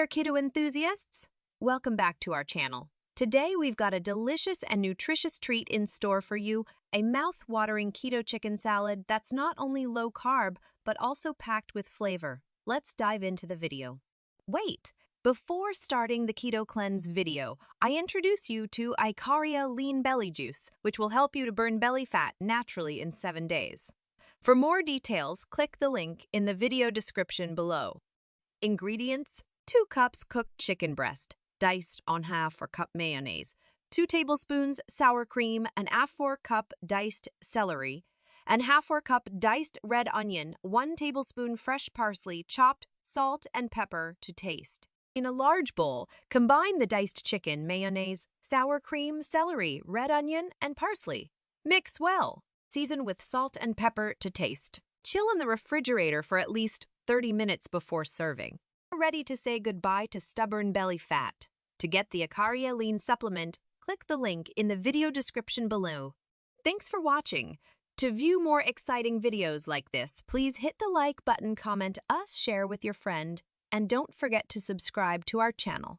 there, keto enthusiasts! Welcome back to our channel. Today we've got a delicious and nutritious treat in store for you, a mouth-watering keto chicken salad that's not only low-carb, but also packed with flavor. Let's dive into the video. Wait! Before starting the Keto Cleanse video, I introduce you to Icaria Lean Belly Juice, which will help you to burn belly fat naturally in 7 days. For more details, click the link in the video description below. Ingredients: 2 cups cooked chicken breast, diced on half or cup mayonnaise, 2 tablespoons sour cream, an half-4 cup diced celery, and half-4 cup diced red onion, 1 tablespoon fresh parsley chopped, salt and pepper to taste. In a large bowl, combine the diced chicken, mayonnaise, sour cream, celery, red onion, and parsley. Mix well. Season with salt and pepper to taste. Chill in the refrigerator for at least 30 minutes before serving. Ready to say goodbye to stubborn belly fat. To get the Icaria Lean supplement, click the link in the video description below. Thanks for watching. To view more exciting videos like this, please hit the like button, comment us, share with your friend, and don't forget to subscribe to our channel.